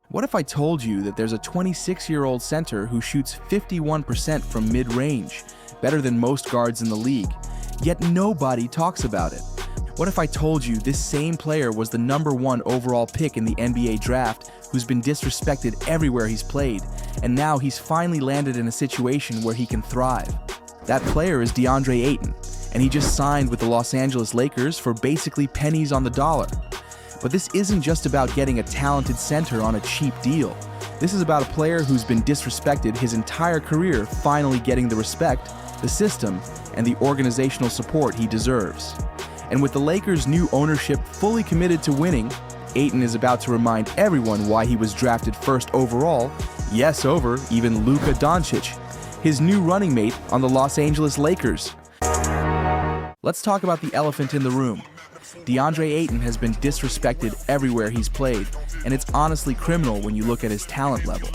What if I told you that there's a 26-year-old center who shoots 51% from mid-range, better than most guards in the league, yet nobody talks about it? What if I told you this same player was the #1 overall pick in the NBA draft who's been disrespected everywhere he's played, and now he's finally landed in a situation where he can thrive? That player is DeAndre Ayton, and he just signed with the Los Angeles Lakers for basically pennies on the dollar. But this isn't just about getting a talented center on a cheap deal. This is about a player who's been disrespected his entire career finally getting the respect, the system, and the organizational support he deserves. And with the Lakers' new ownership fully committed to winning, Ayton is about to remind everyone why he was drafted first overall, yes, over even Luka Doncic, his new running mate on the Los Angeles Lakers. Let's talk about the elephant in the room. DeAndre Ayton has been disrespected everywhere he's played, and it's honestly criminal when you look at his talent level.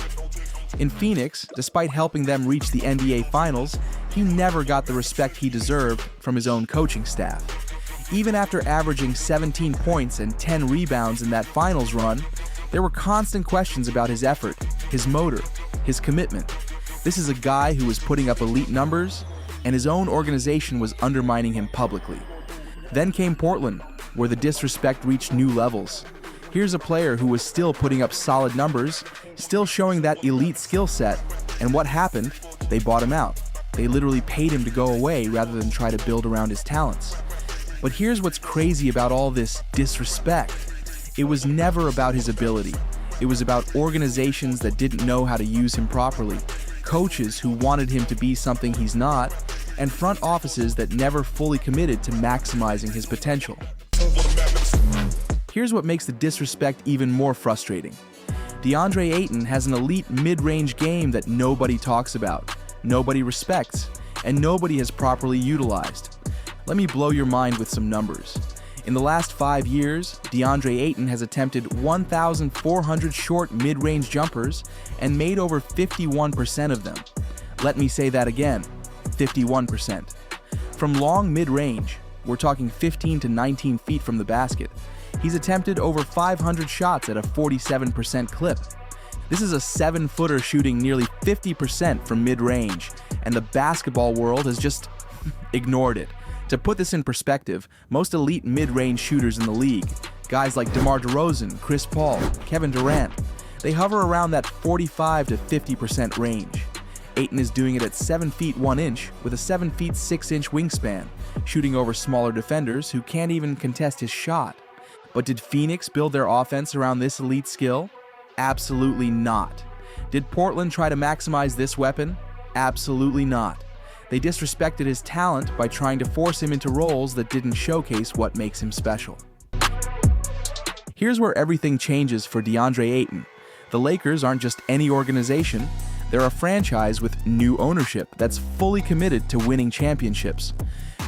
In Phoenix, despite helping them reach the NBA Finals, he never got the respect he deserved from his own coaching staff. Even after averaging 17 points and 10 rebounds in that finals run, there were constant questions about his effort, his motor, his commitment. This is a guy who was putting up elite numbers, and his own organization was undermining him publicly. Then came Portland, where the disrespect reached new levels. Here's a player who was still putting up solid numbers, still showing that elite skill set, and what happened? They bought him out. They literally paid him to go away rather than try to build around his talents. But here's what's crazy about all this disrespect. It was never about his ability. It was about organizations that didn't know how to use him properly, coaches who wanted him to be something he's not, and front offices that never fully committed to maximizing his potential. Here's what makes the disrespect even more frustrating. DeAndre Ayton has an elite mid-range game that nobody talks about, nobody respects, and nobody has properly utilized. Let me blow your mind with some numbers. In the last 5 years, DeAndre Ayton has attempted 1,400 short mid-range jumpers and made over 51% of them. Let me say that again, 51%. From long mid-range, we're talking 15 to 19 feet from the basket, he's attempted over 500 shots at a 47% clip. This is a 7-footer shooting nearly 50% from mid-range, and the basketball world has just ignored it. To put this in perspective, most elite mid-range shooters in the league, guys like DeMar DeRozan, Chris Paul, Kevin Durant, they hover around that 45 to 50% range. Ayton is doing it at 7 feet 1 inch with a 7 feet 6 inch wingspan, shooting over smaller defenders who can't even contest his shot. But did Phoenix build their offense around this elite skill? Absolutely not. Did Portland try to maximize this weapon? Absolutely not. They disrespected his talent by trying to force him into roles that didn't showcase what makes him special. Here's where everything changes for DeAndre Ayton. The Lakers aren't just any organization. They're a franchise with new ownership that's fully committed to winning championships.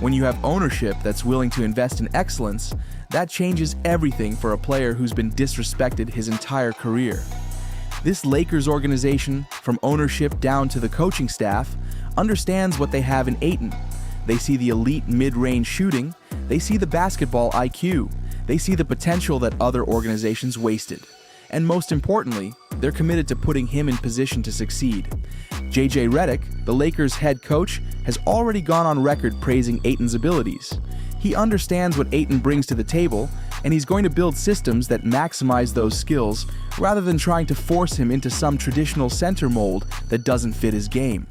When you have ownership that's willing to invest in excellence, that changes everything for a player who's been disrespected his entire career. This Lakers organization, from ownership down to the coaching staff, understands what they have in Ayton. They see the elite mid-range shooting, they see the basketball IQ, they see the potential that other organizations wasted. And most importantly, they're committed to putting him in position to succeed. JJ Redick, the Lakers head coach, has already gone on record praising Ayton's abilities. He understands what Ayton brings to the table, and he's going to build systems that maximize those skills rather than trying to force him into some traditional center mold that doesn't fit his game.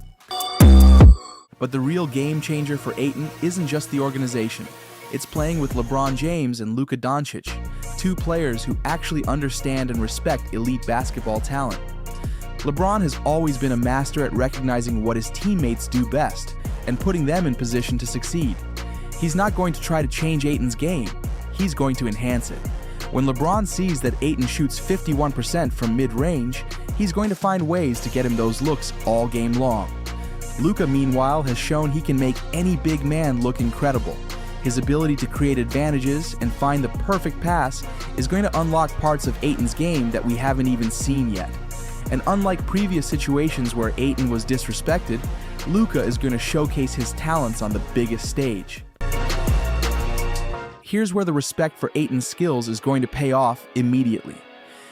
But the real game changer for Ayton isn't just the organization. It's playing with LeBron James and Luka Doncic, two players who actually understand and respect elite basketball talent. LeBron has always been a master at recognizing what his teammates do best and putting them in position to succeed. He's not going to try to change Ayton's game, he's going to enhance it. When LeBron sees that Ayton shoots 51% from mid-range, he's going to find ways to get him those looks all game long. Luka, meanwhile, has shown he can make any big man look incredible. His ability to create advantages and find the perfect pass is going to unlock parts of Ayton's game that we haven't even seen yet. And unlike previous situations where Ayton was disrespected, Luka is going to showcase his talents on the biggest stage. Here's where the respect for Ayton's skills is going to pay off immediately.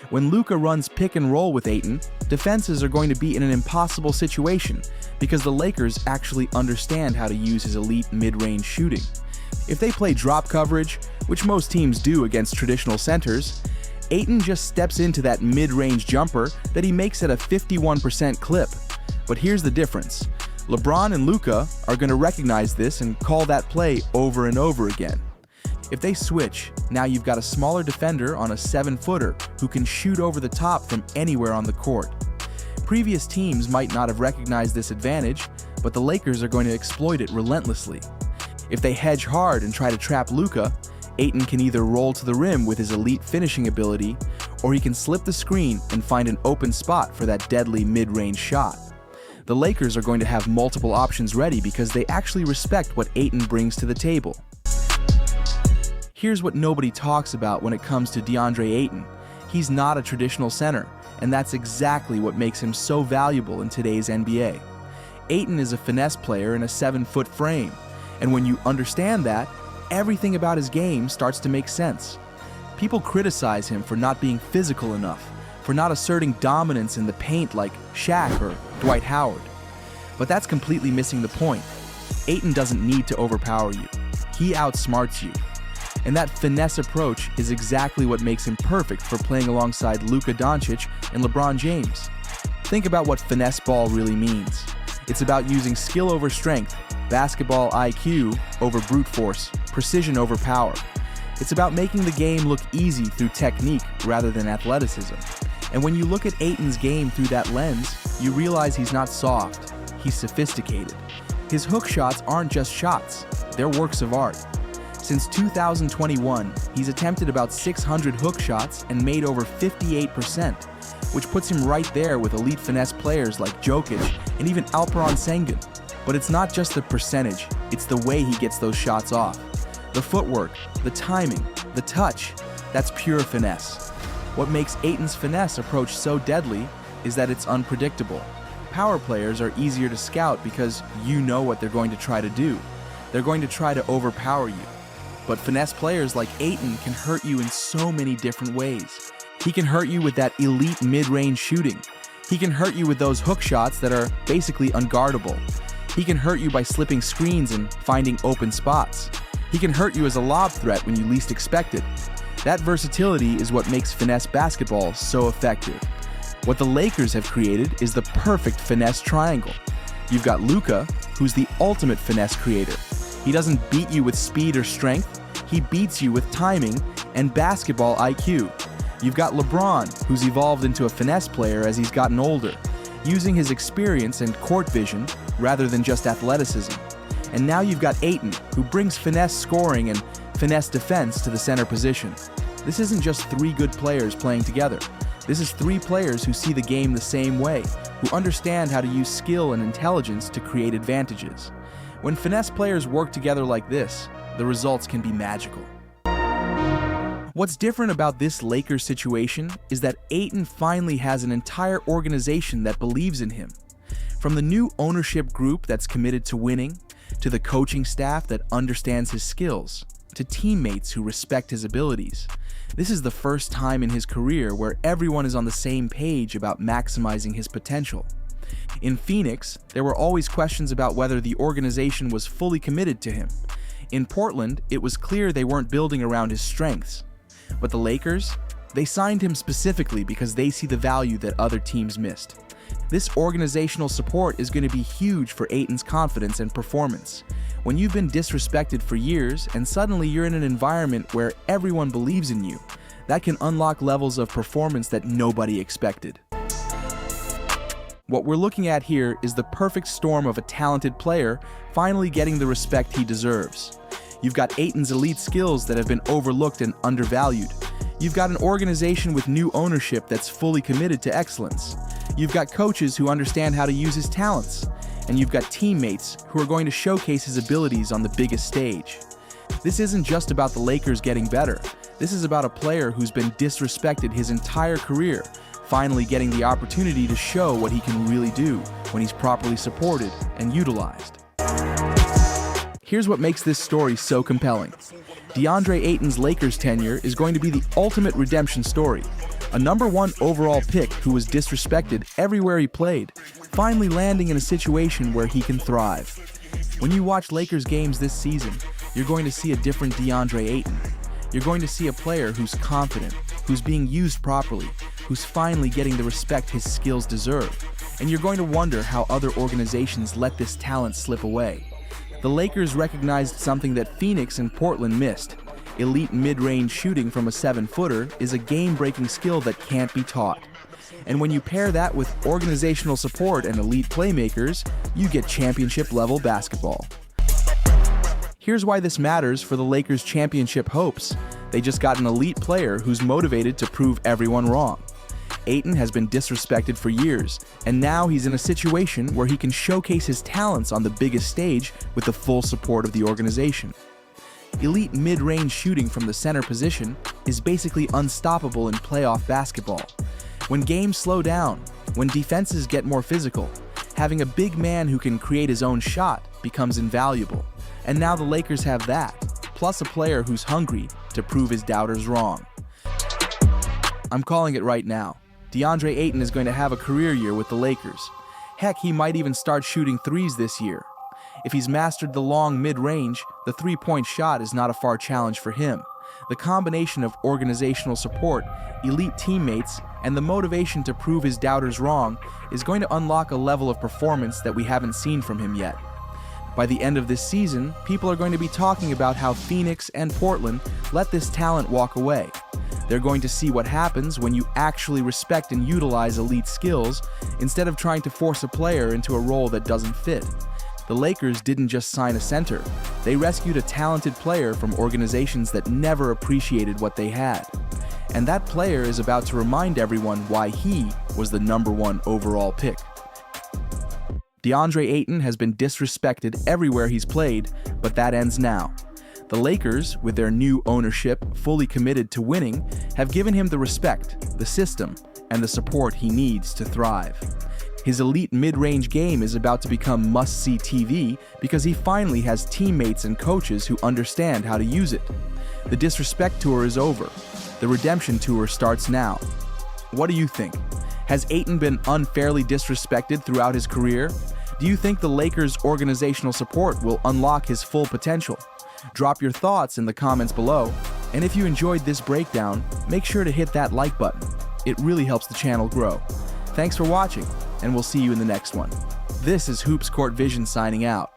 When Luka runs pick and roll with Ayton, defenses are going to be in an impossible situation because the Lakers actually understand how to use his elite mid-range shooting. If they play drop coverage, which most teams do against traditional centers, Ayton just steps into that mid-range jumper that he makes at a 51% clip. But here's the difference. LeBron and Luca are going to recognize this and call that play over and over again. If they switch, now you've got a smaller defender on a 7-footer who can shoot over the top from anywhere on the court. Previous teams might not have recognized this advantage, but the Lakers are going to exploit it relentlessly. If they hedge hard and try to trap Luka, Ayton can either roll to the rim with his elite finishing ability, or he can slip the screen and find an open spot for that deadly mid-range shot. The Lakers are going to have multiple options ready because they actually respect what Ayton brings to the table. Here's what nobody talks about when it comes to DeAndre Ayton. He's not a traditional center, and that's exactly what makes him so valuable in today's NBA. Ayton is a finesse player in a 7-foot frame, and when you understand that, everything about his game starts to make sense. People criticize him for not being physical enough, for not asserting dominance in the paint like Shaq or Dwight Howard. But that's completely missing the point. Ayton doesn't need to overpower you. He outsmarts you. And that finesse approach is exactly what makes him perfect for playing alongside Luka Doncic and LeBron James. Think about what finesse ball really means. It's about using skill over strength, basketball IQ over brute force, precision over power. It's about making the game look easy through technique rather than athleticism. And when you look at Ayton's game through that lens, you realize he's not soft, he's sophisticated. His hook shots aren't just shots, they're works of art. Since 2021, he's attempted about 600 hook shots and made over 58%, which puts him right there with elite finesse players like Jokic and even Alperen Sengun. But it's not just the percentage, it's the way he gets those shots off. The footwork, the timing, the touch, that's pure finesse. What makes Ayton's finesse approach so deadly is that it's unpredictable. Power players are easier to scout because you know what they're going to try to do. They're going to try to overpower you. But finesse players like Ayton can hurt you in so many different ways. He can hurt you with that elite mid-range shooting. He can hurt you with those hook shots that are basically unguardable. He can hurt you by slipping screens and finding open spots. He can hurt you as a lob threat when you least expect it. That versatility is what makes finesse basketball so effective. What the Lakers have created is the perfect finesse triangle. You've got Luka, who's the ultimate finesse creator. He doesn't beat you with speed or strength, he beats you with timing and basketball IQ. You've got LeBron, who's evolved into a finesse player as he's gotten older, using his experience and court vision rather than just athleticism. And now you've got Ayton, who brings finesse scoring and finesse defense to the center position. This isn't just three good players playing together. This is three players who see the game the same way, who understand how to use skill and intelligence to create advantages. When finesse players work together like this, the results can be magical. What's different about this Lakers situation is that Ayton finally has an entire organization that believes in him. From the new ownership group that's committed to winning, to the coaching staff that understands his skills, to teammates who respect his abilities. This is the first time in his career where everyone is on the same page about maximizing his potential. In Phoenix, there were always questions about whether the organization was fully committed to him. In Portland, it was clear they weren't building around his strengths. But the Lakers, they signed him specifically because they see the value that other teams missed. This organizational support is going to be huge for Ayton's confidence and performance. When you've been disrespected for years and suddenly you're in an environment where everyone believes in you, that can unlock levels of performance that nobody expected. What we're looking at here is the perfect storm of a talented player finally getting the respect he deserves. You've got Ayton's elite skills that have been overlooked and undervalued. You've got an organization with new ownership that's fully committed to excellence. You've got coaches who understand how to use his talents. And you've got teammates who are going to showcase his abilities on the biggest stage. This isn't just about the Lakers getting better. This is about a player who's been disrespected his entire career, finally getting the opportunity to show what he can really do when he's properly supported and utilized. Here's what makes this story so compelling. DeAndre Ayton's Lakers tenure is going to be the ultimate redemption story. A #1 overall pick who was disrespected everywhere he played, finally landing in a situation where he can thrive. When you watch Lakers games this season, you're going to see a different DeAndre Ayton. You're going to see a player who's confident, who's being used properly, who's finally getting the respect his skills deserve. And you're going to wonder how other organizations let this talent slip away. The Lakers recognized something that Phoenix and Portland missed. Elite mid-range shooting from a 7-footer is a game-breaking skill that can't be taught. And when you pair that with organizational support and elite playmakers, you get championship-level basketball. Here's why this matters for the Lakers' championship hopes. They just got an elite player who's motivated to prove everyone wrong. Ayton has been disrespected for years, and now he's in a situation where he can showcase his talents on the biggest stage with the full support of the organization. Elite mid-range shooting from the center position is basically unstoppable in playoff basketball. When games slow down, when defenses get more physical, having a big man who can create his own shot becomes invaluable. And now the Lakers have that, plus a player who's hungry to prove his doubters wrong. I'm calling it right now. DeAndre Ayton is going to have a career year with the Lakers. Heck, he might even start shooting threes this year. If he's mastered the long mid-range, the three-point shot is not a far challenge for him. The combination of organizational support, elite teammates, and the motivation to prove his doubters wrong is going to unlock a level of performance that we haven't seen from him yet. By the end of this season, people are going to be talking about how Phoenix and Portland let this talent walk away. They're going to see what happens when you actually respect and utilize elite skills instead of trying to force a player into a role that doesn't fit. The Lakers didn't just sign a center. They rescued a talented player from organizations that never appreciated what they had. And that player is about to remind everyone why he was the #1 overall pick. DeAndre Ayton has been disrespected everywhere he's played, but that ends now. The Lakers, with their new ownership fully committed to winning, have given him the respect, the system, and the support he needs to thrive. His elite mid-range game is about to become must-see TV because he finally has teammates and coaches who understand how to use it. The disrespect tour is over. The redemption tour starts now. What do you think? Has Ayton been unfairly disrespected throughout his career? Do you think the Lakers' organizational support will unlock his full potential? Drop your thoughts in the comments below, and if you enjoyed this breakdown, make sure to hit that like button. It really helps the channel grow. Thanks for watching, and we'll see you in the next one. This is Hoops Court Vision signing out.